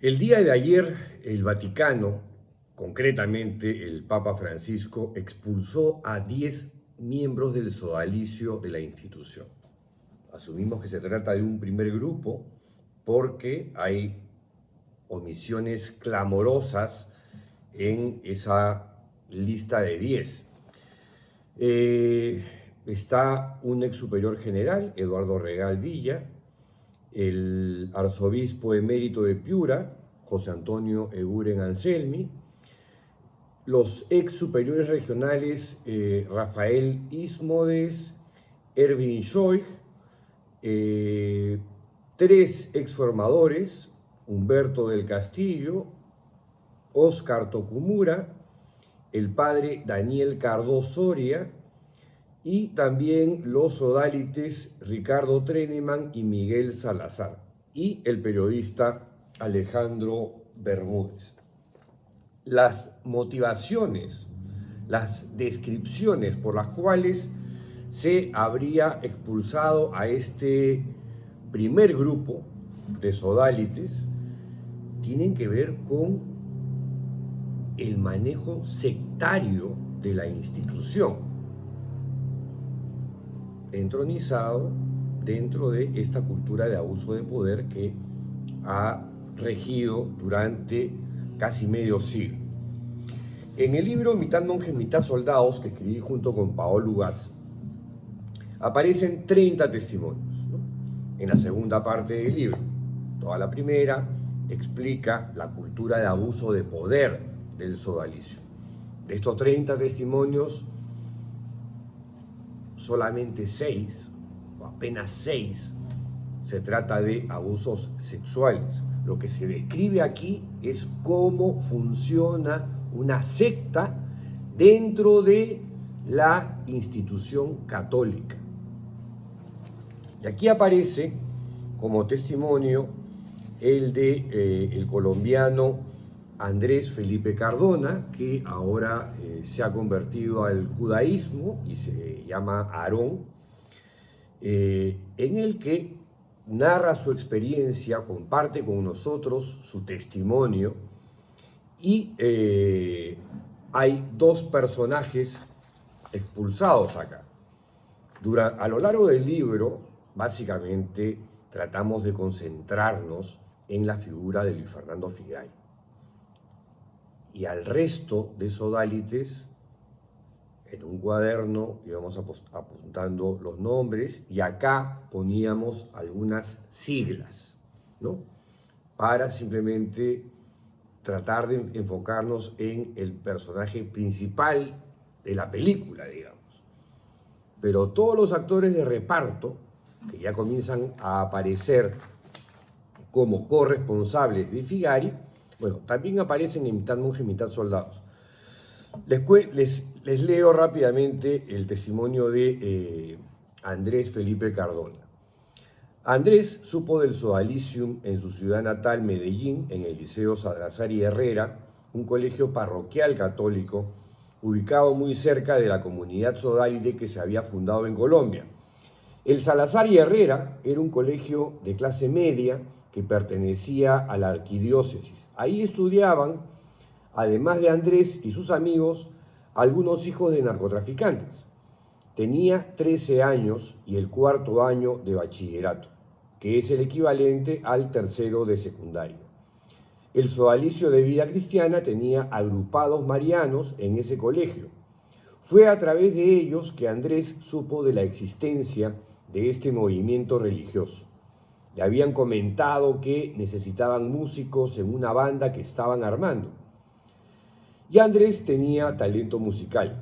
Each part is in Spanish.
El día de ayer, el Vaticano, concretamente el Papa Francisco, expulsó a 10 miembros del sodalicio de la institución. Asumimos que se trata de un primer grupo porque hay omisiones clamorosas en esa lista de 10. Está un ex superior general, Eduardo Regal Villa, el arzobispo emérito de Piura, José Antonio Eguren Anselmi, los ex superiores regionales Rafael Ismodes, Erwin Schoich, 3 ex formadores, Humberto del Castillo, Óscar Tokumura, el padre Daniel Cardó Soria, y también los sodalites Ricardo Treneman y Miguel Salazar, y el periodista Alejandro Bermúdez. Las motivaciones, las descripciones por las cuales se habría expulsado a este primer grupo de sodalites tienen que ver con el manejo sectario de la institución, entronizado dentro de esta cultura de abuso de poder que ha regido durante casi medio siglo. En el libro Mitad monjes, mitad soldados, que escribí junto con Paolo Ugaz, aparecen 30 testimonios, ¿no? En la segunda parte del libro. Toda la primera explica la cultura de abuso de poder del sodalicio. De estos 30 testimonios, solamente 6, o apenas 6, se trata de abusos sexuales. Lo que se describe aquí es cómo funciona una secta dentro de la institución católica. Y aquí aparece como testimonio el de el colombiano Andrés Felipe Cardona, que ahora se ha convertido al judaísmo y se llama Aarón, en el que narra su experiencia, comparte con nosotros su testimonio, y hay 2 personajes expulsados acá. A lo largo del libro, básicamente, tratamos de concentrarnos en la figura de Luis Fernando Figay. Y al resto de sodalites, en un cuaderno íbamos apuntando los nombres, y acá poníamos algunas siglas, ¿no? Para simplemente tratar de enfocarnos en el personaje principal de la película, digamos. Pero todos los actores de reparto, que ya comienzan a aparecer como corresponsables de Figari, bueno, también aparecen en Mitad monjes, mitad soldados. Les leo rápidamente el testimonio de Andrés Felipe Cardona. Andrés supo del sodalicium en su ciudad natal, Medellín, en el Liceo Salazar y Herrera, un colegio parroquial católico ubicado muy cerca de la comunidad sodalite que se había fundado en Colombia. El Salazar y Herrera era un colegio de clase media que pertenecía a la arquidiócesis. Ahí estudiaban, además de Andrés y sus amigos, algunos hijos de narcotraficantes. Tenía 13 años y el 4º año de bachillerato, que es el equivalente al 3º de secundaria. El sodalicio de vida cristiana tenía agrupados marianos en ese colegio. Fue a través de ellos que Andrés supo de la existencia de este movimiento religioso. Le habían comentado que necesitaban músicos en una banda que estaban armando. Y Andrés tenía talento musical.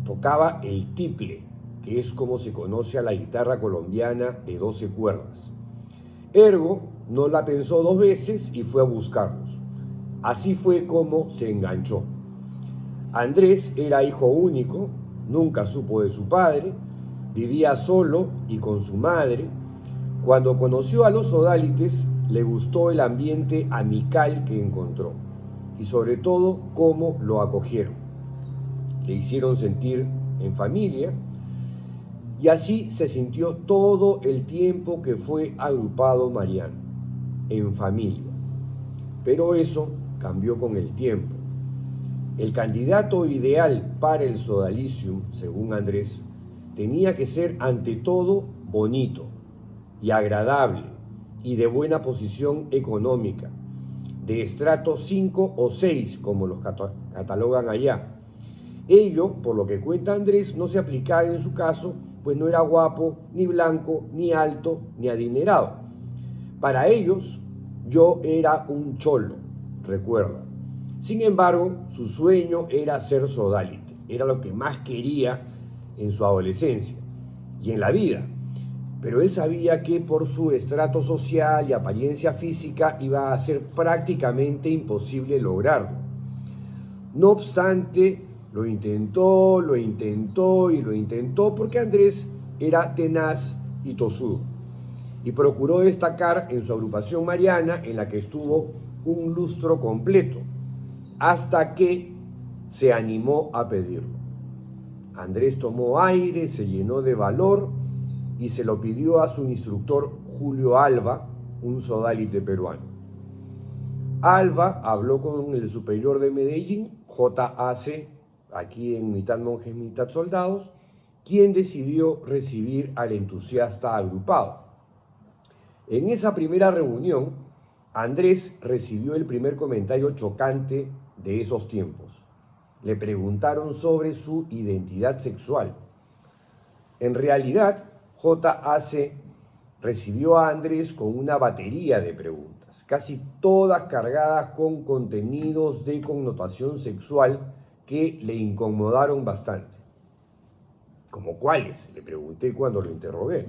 Tocaba el tiple, que es como se conoce a la guitarra colombiana de 12 cuerdas. Ergo, no la pensó 2 veces y fue a buscarlos. Así fue como se enganchó. Andrés era hijo único, nunca supo de su padre, vivía solo y con su madre. Cuando conoció a los sodalites, le gustó el ambiente amical que encontró y sobre todo cómo lo acogieron. Le hicieron sentir en familia y así se sintió todo el tiempo que fue agrupado mariano, en familia. pero eso cambió con el tiempo. El candidato ideal para el sodalicium, según Andrés, tenía que ser ante todo bonito y agradable y de buena posición económica, de estrato 5 o 6, como los catalogan allá. Ello, por lo que cuenta Andrés, no se aplicaba en su caso, pues no era guapo, ni blanco, ni alto, ni adinerado. Para ellos, yo era un cholo, recuerda. Sin embargo, su sueño era ser sodalite, era lo que más quería en su adolescencia y en la vida. Pero él sabía que por su estrato social y apariencia física iba a ser prácticamente imposible lograrlo. No obstante, lo intentó y lo intentó porque Andrés era tenaz y tosudo. Y procuró destacar en su agrupación mariana, en la que estuvo un lustro completo, hasta que se animó a pedirlo. Andrés tomó aire, se llenó de valor y se lo pidió a su instructor Julio Alba, un sodalite peruano. Alba habló con el superior de Medellín, JAC, aquí en mitad monjes, mitad soldados, quien decidió recibir al entusiasta agrupado. En esa primera reunión, Andrés recibió el primer comentario chocante de esos tiempos. Le preguntaron sobre su identidad sexual. En realidad, JAC recibió a Andrés con una batería de preguntas, casi todas cargadas con contenidos de connotación sexual que le incomodaron bastante. ¿Como cuáles? Le pregunté cuando lo interrogué.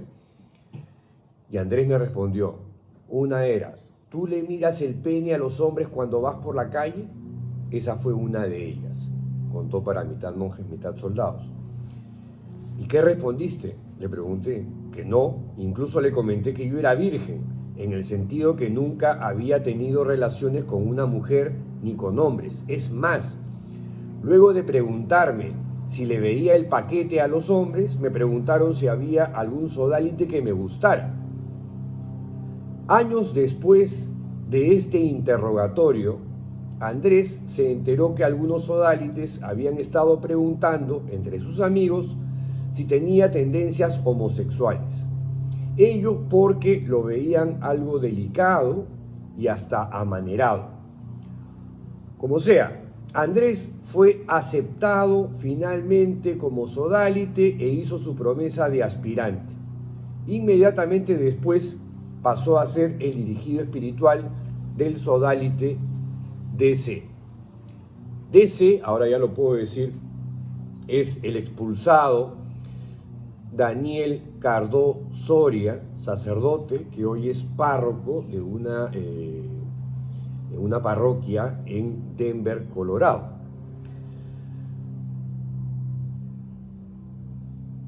Y Andrés me respondió, una era, ¿tú le miras el pene a los hombres cuando vas por la calle? Esa fue una de ellas, contó para mitad monjes, mitad soldados. ¿Y qué respondiste? Le pregunté. Que no, incluso le comenté que yo era virgen, en el sentido que nunca había tenido relaciones con una mujer ni con hombres. Es más, luego de preguntarme si le veía el paquete a los hombres, me preguntaron si había algún sodalite que me gustara. Años después de este interrogatorio, Andrés se enteró que algunos sodalites habían estado preguntando entre sus amigos si tenía tendencias homosexuales. Ello porque lo veían algo delicado y hasta amanerado. Como sea, Andrés fue aceptado finalmente como sodalite e hizo su promesa de aspirante. Inmediatamente después pasó a ser el dirigido espiritual del sodalite DC. DC, ahora ya lo puedo decir, es el expulsado Daniel Cardó Soria, sacerdote que hoy es párroco de una parroquia en Denver, Colorado.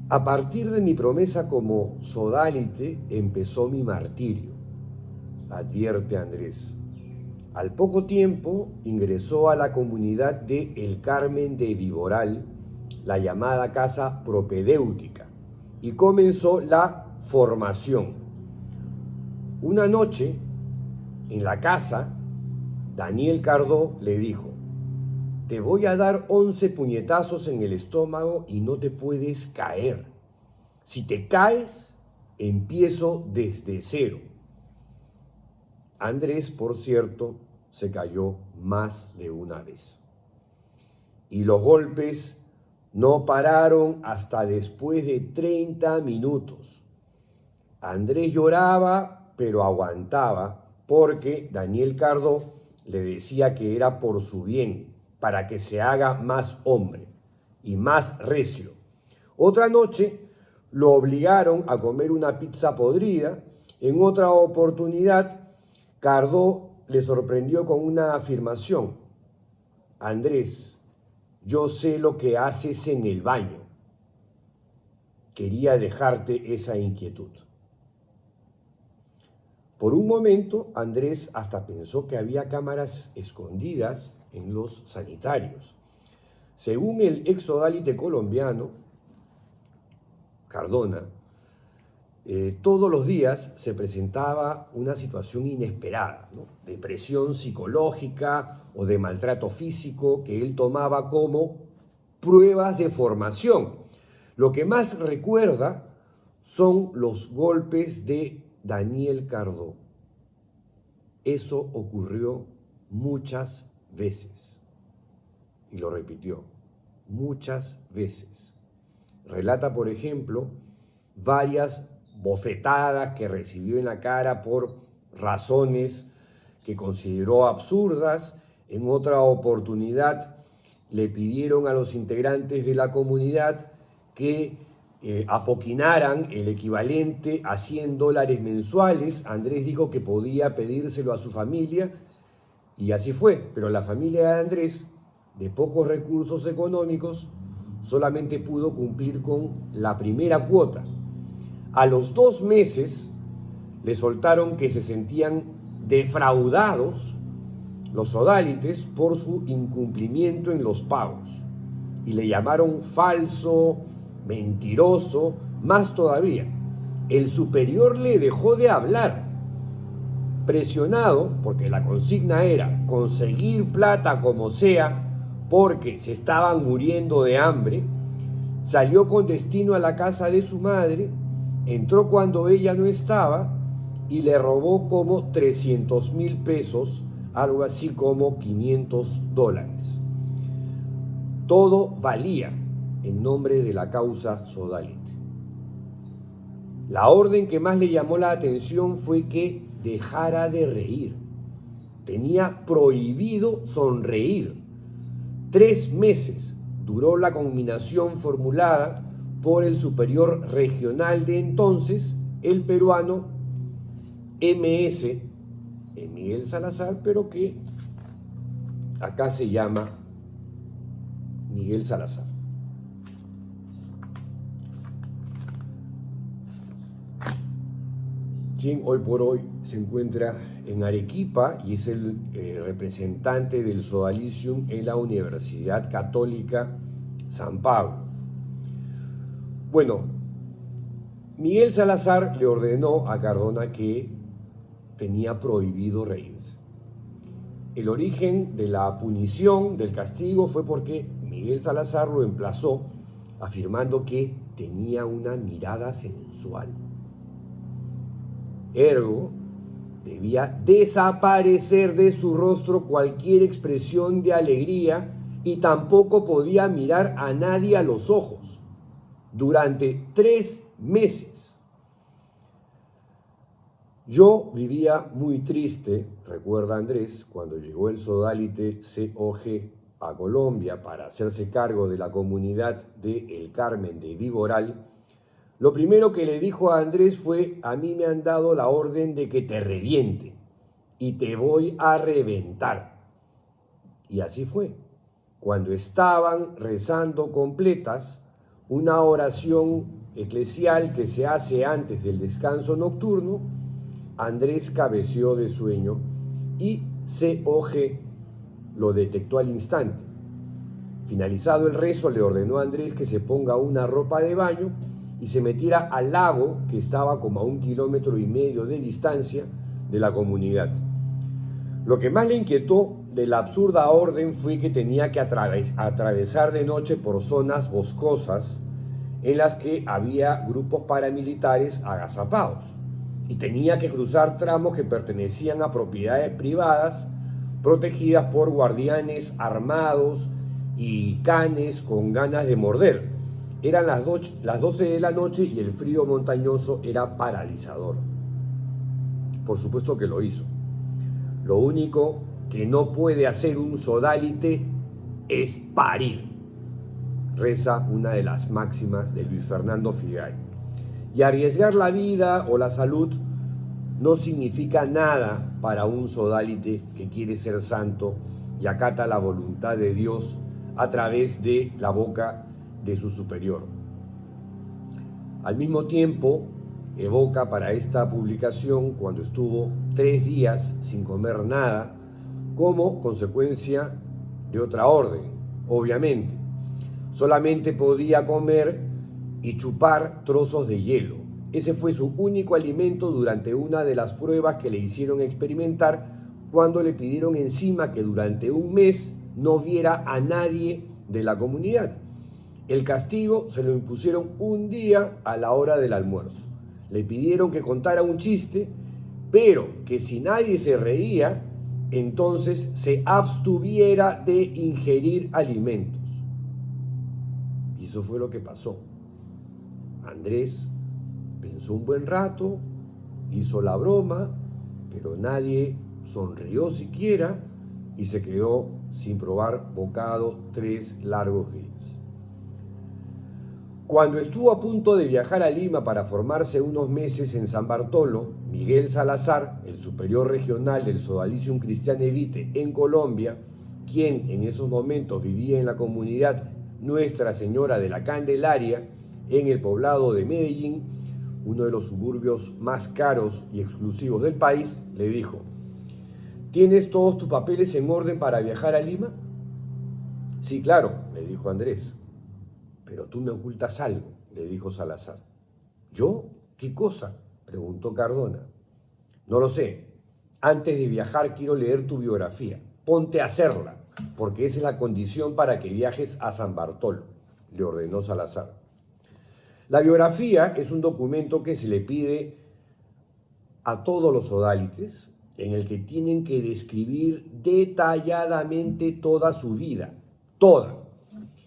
A partir de mi promesa como sodalite empezó mi martirio, advierte Andrés. Al poco tiempo ingresó a la comunidad de El Carmen de Viboral, la llamada casa propedéutica, y comenzó la formación. Una noche, en la casa, Daniel Cardó le dijo, te voy a dar 11 puñetazos en el estómago y no te puedes caer. Si te caes, empiezo desde cero. Andrés, por cierto, se cayó más de una vez. Y los golpes no pararon hasta después de 30 minutos. Andrés lloraba, pero aguantaba, porque Daniel Cardó le decía que era por su bien, para que se haga más hombre y más recio. Otra noche lo obligaron a comer una pizza podrida. En otra oportunidad, Cardó le sorprendió con una afirmación. Andrés, yo sé lo que haces en el baño. Quería dejarte esa inquietud. Por un momento, Andrés hasta pensó que había cámaras escondidas en los sanitarios. Según el exsodalite colombiano, Cardona, todos los días se presentaba una situación inesperada, ¿no? De presión psicológica o de maltrato físico que él tomaba como pruebas de formación. Lo que más recuerda son los golpes de Daniel Cardó. Eso ocurrió muchas veces. Y lo repitió, muchas veces. Relata, por ejemplo, varias bofetadas que recibió en la cara por razones que consideró absurdas. En otra oportunidad le pidieron a los integrantes de la comunidad que apoquinaran el equivalente a $100 mensuales. Andrés dijo que podía pedírselo a su familia y así fue, pero la familia de Andrés, de pocos recursos económicos, solamente pudo cumplir con la primera cuota. A los 2 meses le soltaron que se sentían defraudados los sodálites por su incumplimiento en los pagos y le llamaron falso, mentiroso, más todavía. El superior le dejó de hablar. Presionado, porque la consigna era conseguir plata como sea, porque se estaban muriendo de hambre, salió con destino a la casa de su madre, entró cuando ella no estaba y le robó como 300,000 pesos, algo así como $500. Todo valía en nombre de la causa Sodalite. La orden que más le llamó la atención fue que dejara de reír. Tenía prohibido sonreír. 3 meses duró la conminación formulada por el superior regional de entonces, el peruano MS, Miguel Salazar, pero que acá se llama Miguel Salazar. Quien hoy por hoy se encuentra en Arequipa y es el representante del Sodalicium en la Universidad Católica San Pablo. Bueno, Miguel Salazar le ordenó a Cardona que tenía prohibido reírse. El origen de la punición, del castigo, fue porque Miguel Salazar lo emplazó afirmando que tenía una mirada sensual. Ergo, debía desaparecer de su rostro cualquier expresión de alegría y tampoco podía mirar a nadie a los ojos durante 3 meses. Yo vivía muy triste, recuerda Andrés, cuando llegó el Sodalite COG a Colombia para hacerse cargo de la comunidad de El Carmen de Viboral. Lo primero que le dijo a Andrés fue: a mí me han dado la orden de que te reviente y te voy a reventar. Y así fue. Cuando estaban rezando completas, una oración eclesial que se hace antes del descanso nocturno, Andrés cabeceó de sueño y COG lo detectó al instante. Finalizado el rezo, le ordenó a Andrés que se ponga una ropa de baño y se metiera al lago que estaba como a 1,5 kilómetros de distancia de la comunidad. Lo que más le inquietó de la absurda orden fue que tenía que atravesar de noche por zonas boscosas en las que había grupos paramilitares agazapados y tenía que cruzar tramos que pertenecían a propiedades privadas protegidas por guardianes armados y canes con ganas de morder. Eran las 12 de la noche y el frío montañoso era paralizador. Por supuesto que lo hizo. Lo único que no puede hacer un sodalite es parir, reza una de las máximas de Luis Fernando Figay. Y arriesgar la vida o la salud no significa nada para un sodalite que quiere ser santo y acata la voluntad de Dios a través de la boca de su superior. Al mismo tiempo, evoca para esta publicación cuando estuvo 3 días sin comer nada como consecuencia de otra orden, obviamente. Solamente podía comer y chupar trozos de hielo. Ese fue su único alimento durante una de las pruebas que le hicieron experimentar cuando le pidieron encima que durante un mes no viera a nadie de la comunidad. El castigo se lo impusieron un día a la hora del almuerzo. Le pidieron que contara un chiste, pero que si nadie se reía, entonces se abstuviera de ingerir alimentos. Y eso fue lo que pasó. Andrés pensó un buen rato, hizo la broma, pero nadie sonrió siquiera y se quedó sin probar bocado 3 largos días. Cuando estuvo a punto de viajar a Lima para formarse unos meses en San Bartolo, Miguel Salazar, el superior regional del Sodalicium Christiane Vitae en Colombia, quien en esos momentos vivía en la comunidad Nuestra Señora de la Candelaria, en el poblado de Medellín, uno de los suburbios más caros y exclusivos del país, le dijo: ¿tienes todos tus papeles en orden para viajar a Lima? Sí, claro, le dijo Andrés. Pero tú me ocultas algo, le dijo Salazar. ¿Yo? ¿Qué cosa?, preguntó Cardona. No lo sé. Antes de viajar quiero leer tu biografía. Ponte a hacerla, porque esa es la condición para que viajes a San Bartolo, le ordenó Salazar. La biografía es un documento que se le pide a todos los sodálites, en el que tienen que describir detalladamente toda su vida, toda,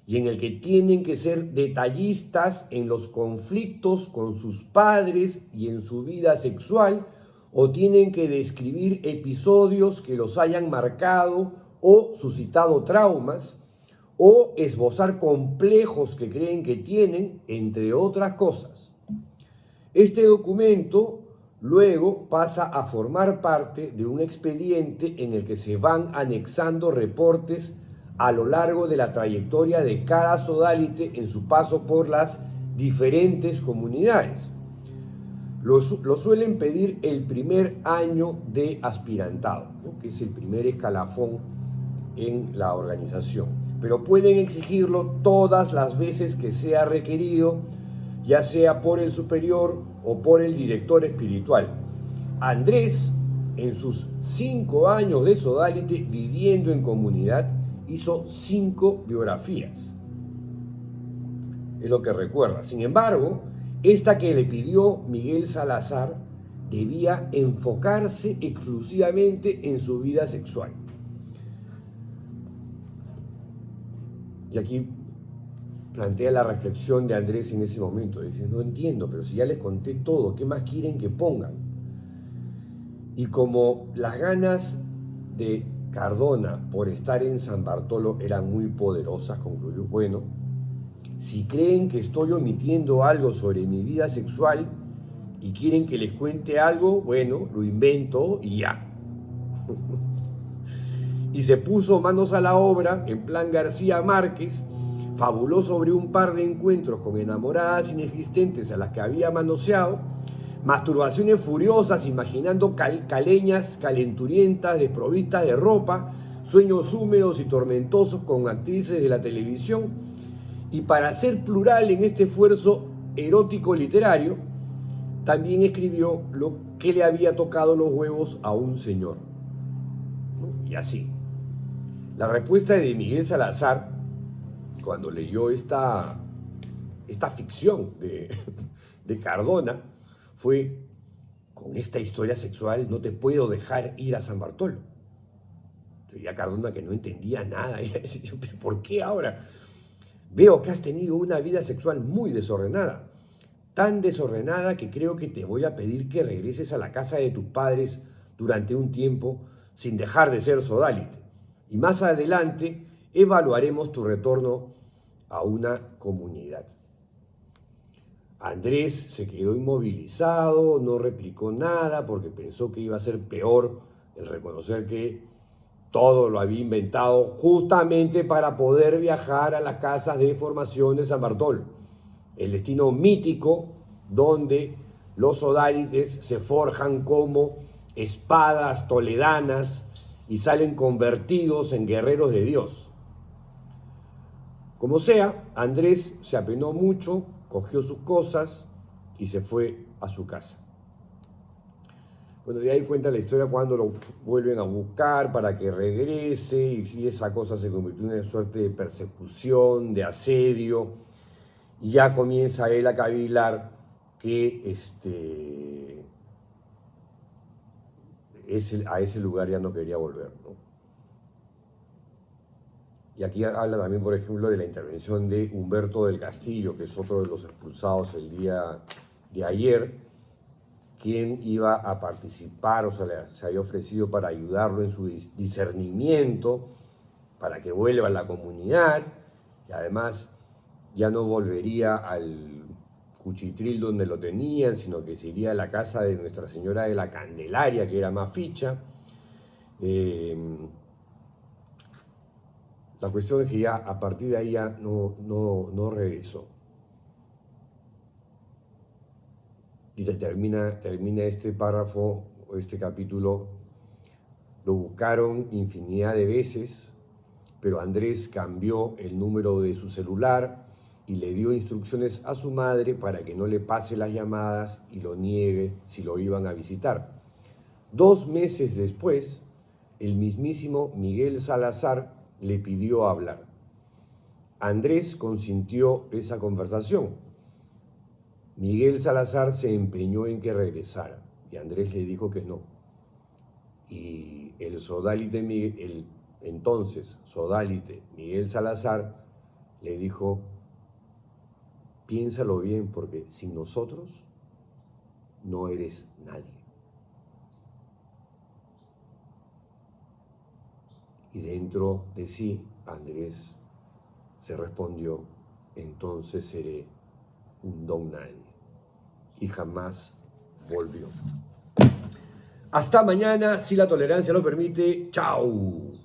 y en el que tienen que ser detallistas en los conflictos con sus padres y en su vida sexual, o tienen que describir episodios que los hayan marcado o suscitado traumas, o esbozar complejos que creen que tienen, entre otras cosas. Este documento luego pasa a formar parte de un expediente en el que se van anexando reportes a lo largo de la trayectoria de cada sodalite en su paso por las diferentes comunidades. Lo suelen pedir el primer año de aspirantado, ¿no?, que es el primer escalafón en la organización, pero pueden exigirlo todas las veces que sea requerido, ya sea por el superior o por el director espiritual. Andrés, en sus 5 años de sodalite viviendo en comunidad, hizo 5 biografías. Es lo que recuerda. Sin embargo, esta que le pidió Miguel Salazar debía enfocarse exclusivamente en su vida sexual. Y aquí plantea la reflexión de Andrés en ese momento. Dice: no entiendo, pero si ya les conté todo, ¿qué más quieren que pongan? Y como las ganas de Cardona por estar en San Bartolo eran muy poderosas, concluyó: bueno, si creen que estoy omitiendo algo sobre mi vida sexual y quieren que les cuente algo, bueno, lo invento y ya. Y se puso manos a la obra, en plan García Márquez, fabuló sobre un par de encuentros con enamoradas inexistentes a las que había manoseado, masturbaciones furiosas imaginando caleñas calenturientas desprovistas de ropa, sueños húmedos y tormentosos con actrices de la televisión, y para ser plural en este esfuerzo erótico literario, también escribió lo que le había tocado los huevos a un señor. Y así. La respuesta de Miguel Salazar, cuando leyó esta ficción de Cardona, fue: con esta historia sexual no te puedo dejar ir a San Bartolo. Ya Cardona, que no entendía nada, ¿por qué ahora? Veo que has tenido una vida sexual muy desordenada, tan desordenada que creo que te voy a pedir que regreses a la casa de tus padres durante un tiempo sin dejar de ser sodalite. Y más adelante evaluaremos tu retorno a una comunidad. Andrés se quedó inmovilizado, no replicó nada porque pensó que iba a ser peor el reconocer que todo lo había inventado justamente para poder viajar a las casas de formación de San Bartolo, el destino mítico donde los sodalites se forjan como espadas toledanas y salen convertidos en guerreros de Dios. Como sea, Andrés se apenó mucho, cogió sus cosas y se fue a su casa. Bueno, de ahí cuenta la historia cuando lo vuelven a buscar para que regrese y esa cosa se convirtió en una suerte de persecución, de asedio, y ya comienza él a cavilar que a ese lugar ya no quería volver, ¿no? Y aquí habla también, por ejemplo, de la intervención de Humberto del Castillo, que es otro de los expulsados el día de ayer, quien iba a participar, o sea, se había ofrecido para ayudarlo en su discernimiento, para que vuelva a la comunidad, y además ya no volvería al Cuchitril donde lo tenían, sino que se iría a la casa de Nuestra Señora de la Candelaria, que era más ficha. La cuestión es que ya a partir de ahí ya no regresó. Y termina este párrafo, o este capítulo. Lo buscaron infinidad de veces, pero Andrés cambió el número de su celular y le dio instrucciones a su madre para que no le pase las llamadas y lo niegue si lo iban a visitar. 2 meses después, el mismísimo Miguel Salazar le pidió hablar. Andrés consintió esa conversación. Miguel Salazar se empeñó en que regresara y Andrés le dijo que no. Y el entonces sodálite Miguel Salazar le dijo: piénsalo bien, porque sin nosotros no eres nadie. Y dentro de sí, Andrés se respondió: entonces seré un don nadie. Y jamás volvió. Hasta mañana, si la tolerancia lo permite. ¡Chao!